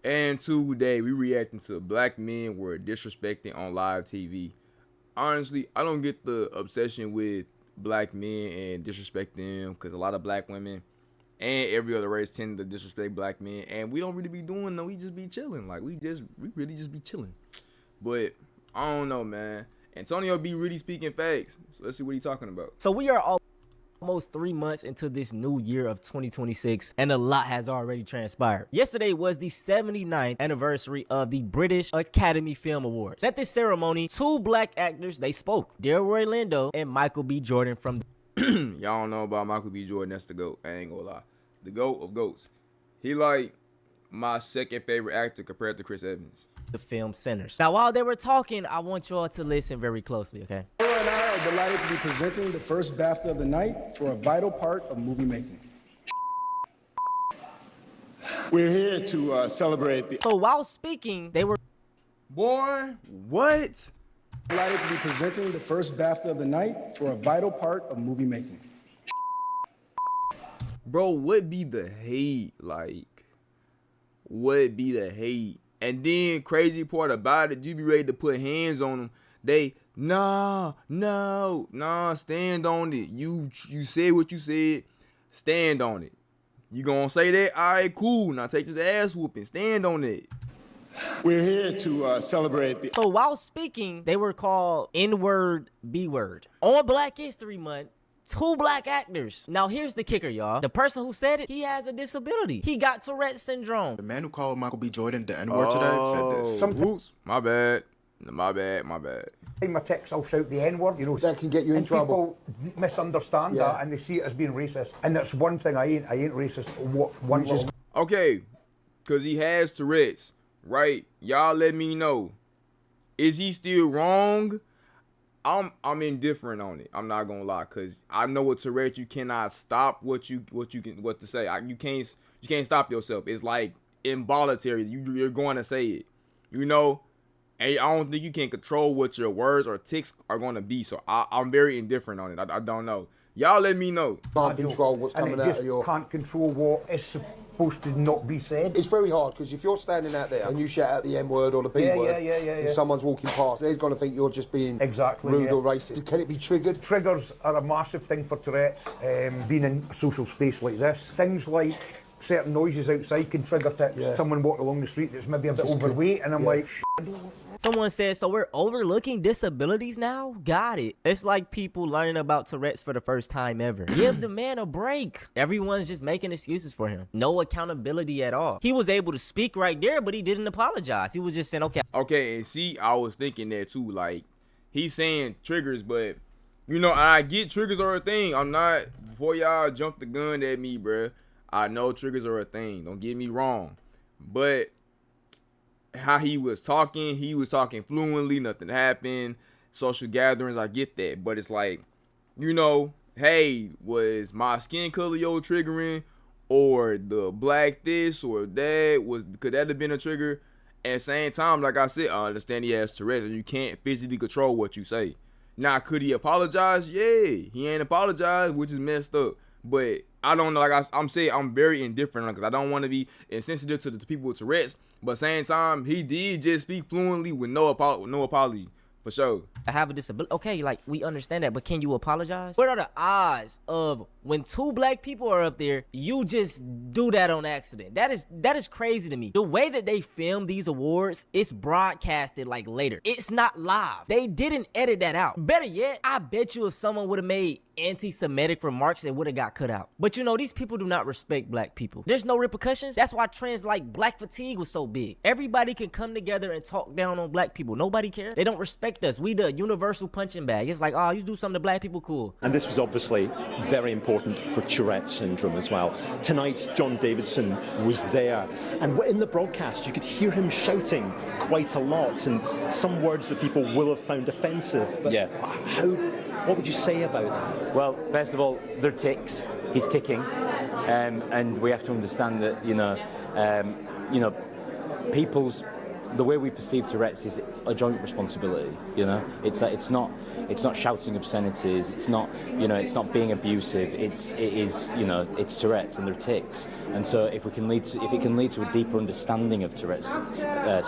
And today we reacting to black men were disrespecting on live TV. Honestly, I don't get the obsession with black men and disrespecting them because a lot of black women and every other race tend to disrespect black men, and we don't really be doing no. We just be chilling, like we really just be chilling. But I don't know, man. Antonio be really speaking facts. So let's see what he's talking about. So we are almost 3 months into this new year of 2026, and a lot has already transpired. Yesterday was the 79th anniversary of the British Academy Film Awards. At this ceremony, two black actors, they spoke. Delroy Lindo and Michael B. Jordan from Y'all don't know about Michael B. Jordan. That's the GOAT. I ain't gonna lie. The GOAT of GOATs. He like my second favorite actor compared to Chris Evans. the film Sinners. Now, while they were talking, I want you all to listen very closely, okay? Laura and I are delighted to be presenting the first BAFTA of the night for a vital part of movie making. We're here to celebrate the... So while speaking, they were... Boy, what? Delighted to be presenting the first BAFTA of the night for a vital part of movie making. Bro, what be the hate? Like, what be the hate? And then crazy part about it, you be ready to put hands on them. They, nah, stand on it. You said what you said, stand on it. You gonna say that? All right, cool. Now take this ass whooping, stand on it. We're here to celebrate the... So while speaking, they were called N-word, B-word. On Black History Month, two black actors. Now here's the kicker, y'all. The person who said it, he has a disability. He got Tourette's syndrome. The man who called Michael B. Jordan the N-word today said this. Oops, my bad. My bad. In my text, I'll shout the N-word, you know. That can get you in trouble. People misunderstand that and they see it as being racist. And that's one thing I ain't racist. Okay, because he has Tourette's, right? Y'all let me know. Is he still wrong? I'm indifferent on it. I'm not gonna lie, cause I know with Tourette's you cannot stop what to say. You can't stop yourself. It's like involuntary. You're going to say it, you know. And I don't think you can control what your words or tics are going to be. So I'm very indifferent on it. I don't know. Y'all let me know. Can't control what's coming out of your... Can't control what is supposed to not be said. It's very hard, because if you're standing out there and you shout out the N-word or the B-word, and someone's walking past, they're going to think you're just being rude or racist. Can it be triggered? Triggers are a massive thing for Tourette's, being in a social space like this. Things like certain noises outside can trigger tics. Someone walking along the street that's maybe a bit overweight, and I'm like, Someone said, so we're overlooking disabilities now? Got it. It's like people learning about Tourette's for the first time ever. Give the man a break. Everyone's just making excuses for him. No accountability at all. He was able to speak right there, but he didn't apologize. He was just saying, okay. Okay, and see, I was thinking that too. Like, he's saying triggers, but, you know, I get triggers are a thing. I'm not, before y'all jump the gun at me, bruh, I know triggers are a thing. Don't get me wrong. But how he was talking fluently, nothing happened. Social gatherings, I get that. But it's like, you know, hey, was my skin color triggering? Or the black this or that? Could that have been a trigger? At the same time, like I said, I understand he has Tourette's and you can't physically control what you say. Now, could he apologize? Yeah, he ain't apologized, which is messed up. But I don't know, like I'm saying, I'm very indifferent because I don't want to be insensitive to the people with Tourette's. But at the same time, he did just speak fluently with no apology, for sure. I have a disability. Okay, like, we understand that, but can you apologize? What are the odds of when two black people are up there, you just do that on accident? That is crazy to me. The way that they film these awards, it's broadcasted like later. It's not live. They didn't edit that out. Better yet, I bet you if someone would have made anti-Semitic remarks, it would have got cut out. But you know, these people do not respect black people. There's no repercussions. That's why trends like black fatigue was so big. Everybody can come together and talk down on black people. Nobody cares. They don't respect us. We the universal punching bag. It's like, oh, you do something to black people, cool. And this was obviously very important for Tourette's syndrome as well. Tonight, John Davidson was there, and in the broadcast you could hear him shouting quite a lot, and some words that people will have found offensive. But yeah. What would you say about that? Well, first of all, they're ticks. He's ticking, and we have to understand that, you know, people's the way we perceive Tourette's is a joint responsibility. You know, it's not shouting obscenities. It's not being abusive. It's Tourette's and they're tics. And so if it can lead to a deeper understanding of Tourette's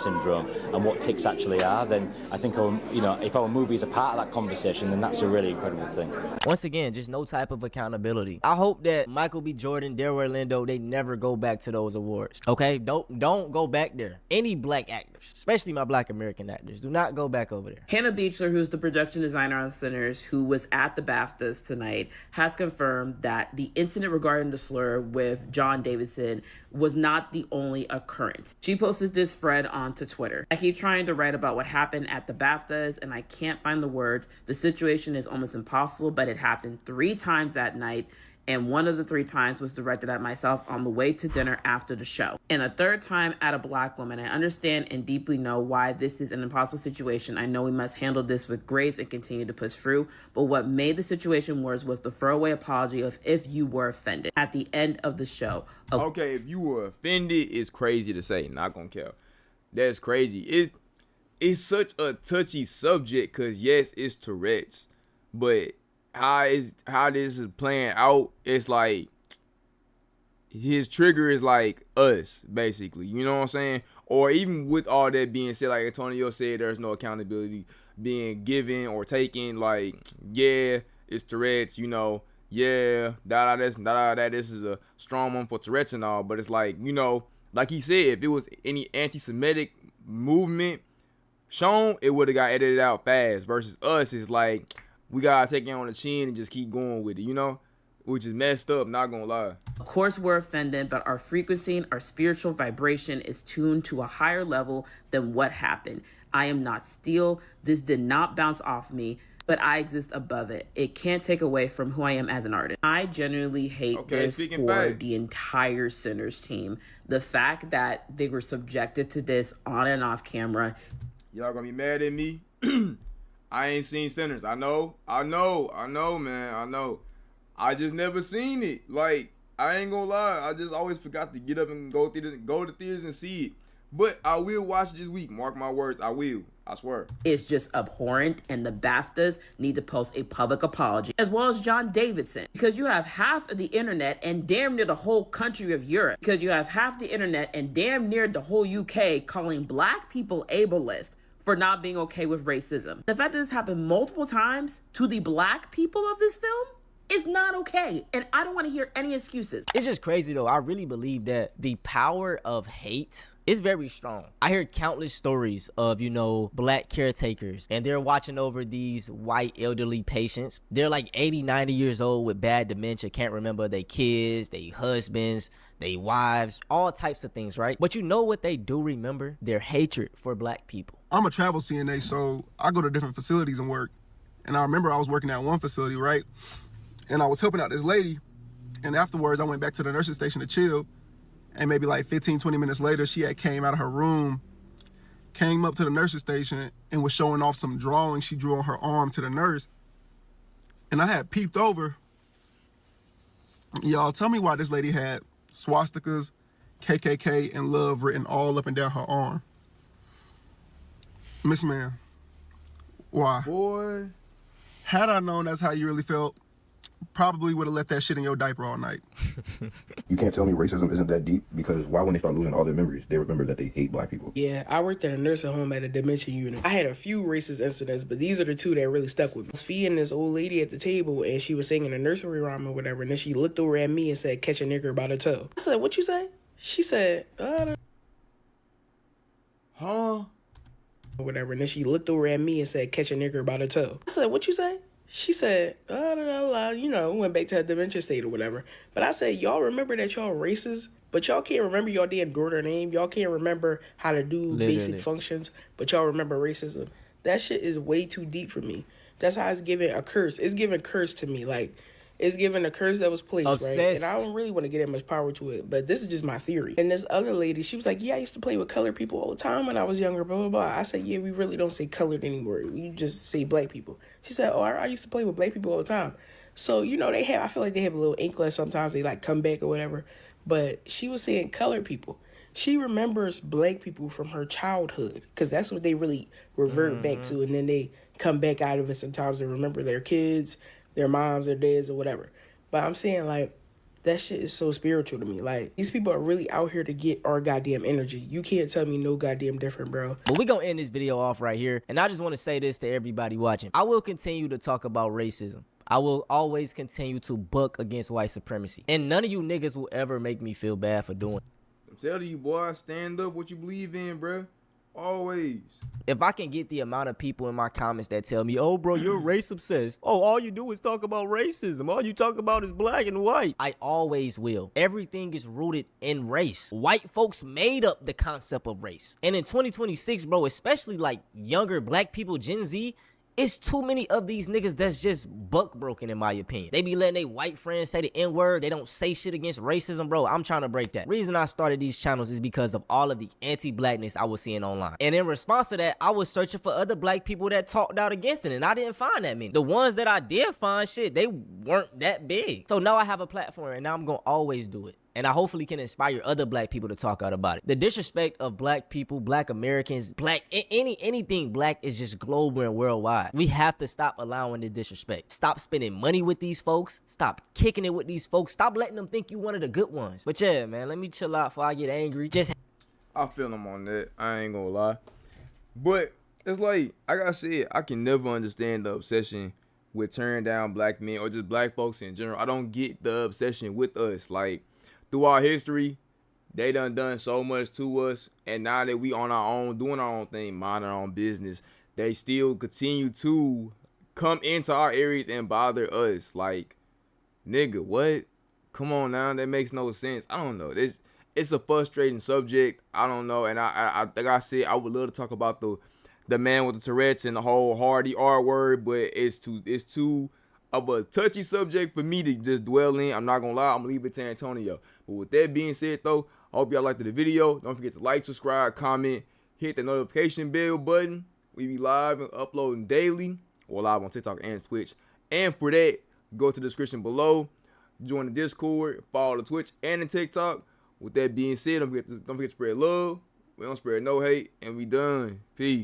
syndrome and what tics actually are, then I think if our movie is a part of that conversation, then that's a really incredible thing. Once again, just no type of accountability. I hope that Michael B. Jordan, Delroy Lindo, they never go back to those awards. Okay, don't go back there. Any black actors, especially my black American actors, do not go back over there. Hannah Beachler, who's the production designer on Sinners, who was at the BAFTAs tonight, has confirmed that the incident regarding the slur with John Davidson was not the only occurrence. She posted this thread onto Twitter. I keep trying to write about what happened at the BAFTAs and I can't find the words. The situation is almost impossible, but it happened 3 times that night. And one of the 3 times was directed at myself on the way to dinner after the show. And a 3rd time at a black woman. I understand and deeply know why this is an impossible situation. I know we must handle this with grace and continue to push through. But what made the situation worse was the throwaway apology of if you were offended at the end of the show. Okay, if you were offended, it's crazy to say. Not gonna care. That's crazy. It's such a touchy subject because yes, it's Tourette's, but how this is playing out, it's like his trigger is like us, basically. You know what I'm saying? Or even with all that being said, like Antonio said, there's no accountability being given or taken. Like, yeah, it's Tourette's, you know, yeah, this is a strong one for Tourette's and all, but it's like, you know, like he said, if it was any anti-Semitic movement shown, it would have got edited out fast. Versus us, it's like we gotta take it on the chin and just keep going with it, you know? Which is messed up, not gonna lie. Of course we're offended, but our frequency and our spiritual vibration is tuned to a higher level than what happened. I am not steel. This did not bounce off me, but I exist above it. It can't take away from who I am as an artist. I genuinely hate this for the entire Sinners team. The fact that they were subjected to this on and off camera. Y'all gonna be mad at me? I ain't seen Sinners. I know, man. I know. I just never seen it. Like, I ain't gonna lie. I just always forgot to get up and go to theaters and see it. But I will watch it this week. Mark my words. I will. I swear. It's just abhorrent, and the BAFTAs need to post a public apology, as well as John Davidson, because you have half of the internet and damn near the whole country of Europe, because you have half the internet and damn near the whole UK calling black people ableist for not being okay with racism. The fact that this happened multiple times to the black people of this film is not okay, and I don't want to hear any excuses. It's just crazy though. I really believe that the power of hate is very strong. I hear countless stories of, you know, black caretakers, and they're watching over these white elderly patients. They're like 80, 90 years old with bad dementia, can't remember their kids, their husbands, their wives, all types of things, right? But you know what they do remember? Their hatred for black people. I'm a travel CNA, so I go to different facilities and work. And I remember I was working at one facility, right? And I was helping out this lady, and afterwards I went back to the nurse's station to chill, and maybe like 15, 20 minutes later, she had came out of her room, came up to the nurse's station, and was showing off some drawings she drew on her arm to the nurse. And I had peeped over. Y'all, tell me why this lady had swastikas, KKK, and love written all up and down her arm. Miss Man, why? Boy. Had I known that's how you really felt, probably would have left that shit in your diaper all night. You can't tell me racism isn't that deep, because why, when they start losing all their memories, they remember that they hate black people? Yeah, I worked at a nursing home at a dementia unit. I had a few racist incidents, but these are the 2 that really stuck with me. I was feeding this old lady at the table, and she was singing a nursery rhyme or whatever, and then she looked over at me and said, "Catch a nigger by the toe." I said, "What you say?" She said, huh? Or whatever, and then she looked over at me and said, "Catch a nigger by the toe." I said, "What you say?" She said, you know, went back to her dementia state or whatever. But I said, y'all remember that y'all racist, but y'all can't remember y'all damn daughter name. Y'all can't remember how to do basic functions, but y'all remember racism. That shit is way too deep for me. That's how it's giving a curse. It's giving curse to me. Like, it's giving a curse that was placed, Obsessed. right? And I don't really want to get that much power to it, but this is just my theory. And this other lady, she was like, "Yeah, I used to play with colored people all the time when I was younger, blah, blah, blah." I said, "Yeah, we really don't say colored anymore. We just say black people." She said, "Oh, I used to play with black people all the time." So, you know, I feel like they have a little inkling sometimes. They like come back or whatever. But she was saying colored people. She remembers black people from her childhood because that's what they really revert back to, and then they come back out of it sometimes and remember their kids, their moms, their dads, or whatever. But I'm saying, like, that shit is so spiritual to me. Like, these people are really out here to get our goddamn energy. You can't tell me no goddamn different, bro. But we gonna end this video off right here, and I just want to say this to everybody watching. I will continue to talk about racism. I will always continue to buck against white supremacy, and none of you niggas will ever make me feel bad for doing it. I'm telling you, boy, stand up what you believe in, bruh. Always. If I can get the amount of people in my comments that tell me, oh, bro, you're race obsessed. Oh, all you do is talk about racism. All you talk about is black and white. I always will. Everything is rooted in race. White folks made up the concept of race. And in 2026, bro, especially like younger black people, Gen Z, it's too many of these niggas that's just buck broken, in my opinion. They be letting their white friends say the N-word. They don't say shit against racism, bro. I'm trying to break that. Reason I started these channels is because of all of the anti-blackness I was seeing online. And in response to that, I was searching for other black people that talked out against it, and I didn't find that many. The ones that I did find, shit, they weren't that big. So now I have a platform, and now I'm gonna always do it. And I hopefully can inspire other black people to talk out about it. The disrespect of black people, black Americans, anything black is just global and worldwide. We have to stop allowing the disrespect. Stop spending money with these folks. Stop kicking it with these folks. Stop letting them think you one of the good ones. But yeah, man, let me chill out before I get angry. I feel them on that. I ain't gonna lie. But it's like I said, I can never understand the obsession with tearing down black men or just black folks in general. I don't get the obsession with us. Like, through our history, they done so much to us, and now that we on our own, doing our own thing, minding our own business, they still continue to come into our areas and bother us. Like, nigga, what? Come on now, that makes no sense. I don't know. It's a frustrating subject. I don't know, and I think I said I would love to talk about the man with the Tourette's and the whole Hardy R word, but it's too of a touchy subject for me to just dwell in. I'm not gonna lie, I'm gonna leave it to Antonio. But with that being said though, I hope y'all liked the video. Don't forget to like, subscribe, comment, hit the notification bell button. We be live and uploading daily, or live on TikTok and Twitch. And for that, go to the description below, join the Discord, follow the Twitch and the TikTok. With that being said, don't forget to spread love. We don't spread no hate, and we done. Peace.